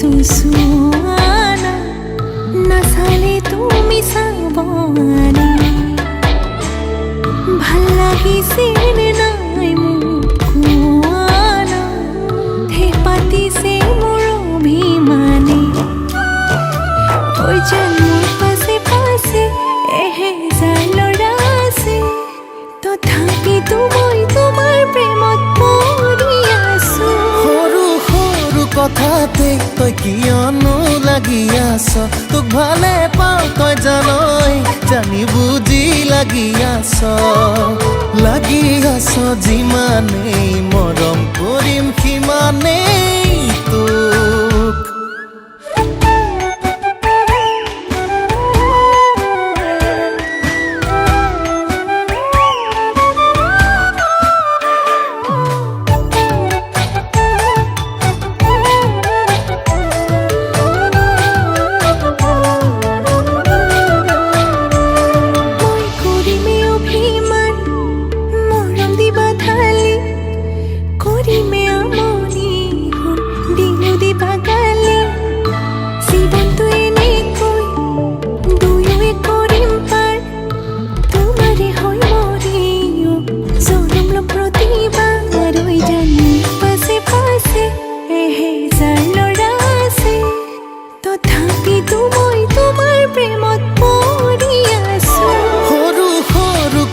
सुसुआना नसाले तुमी साबने ভাল লাগিছে নাই মুকুৱানা হে পাতিছে মোৰ অভিমানে ঐ যেন মোৰ পাছে পাছে এহেজাৰ ল'ৰা আছে তথাপিতো মই তোমাৰ প্ৰেমত পৰি আছো সৰু সৰু কথাতে তই কিয়নো লাগি আছ তোক ভালে পাওঁ তই জানই জানি বুজি লাগি আছ যিমানেই মৰম কৰিম সিমানেই তোক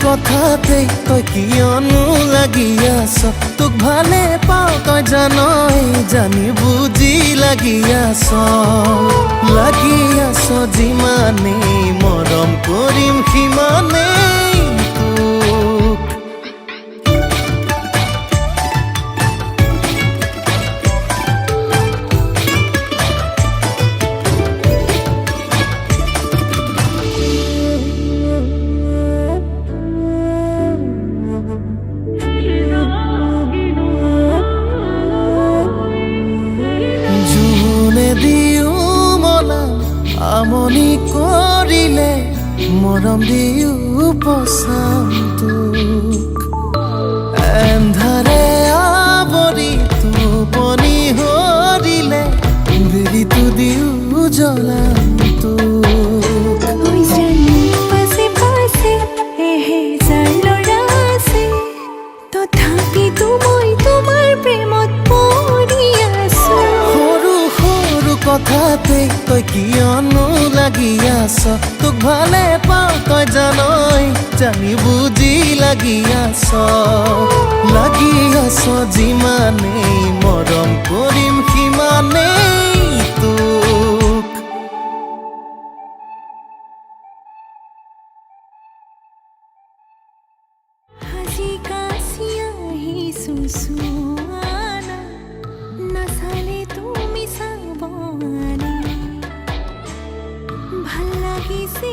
কথাতে তই কিয়নো লাগি আছ তোক ভালে পাওঁ তই জানই জানি বুজি লাগি আছ যিমানেই মৰম কৰিম সিমানেই তোক আমনি কৰিলে মৰম দিও পচাম তোক এন্ধাৰে আৱৰি টোপনি হৰিলে বেলিটো দিও জ্বলাম তোক পাছে পাছে এহেজাৰ ল'ৰা আছে তথাপিতো মই তোমাৰ প্ৰেমত পৰি আছো সৰু সৰু কথাতে তই কিয়নো লাগি আছ তোক ভালে পাওঁ তই জানই জানি বুজি লাগি আছ যিমানেই মৰম কৰিম সিমানেই তোক হাসি কাশি আহিছো সুৱানা নাচালে তুমি চাবনে ভাল লাগিছে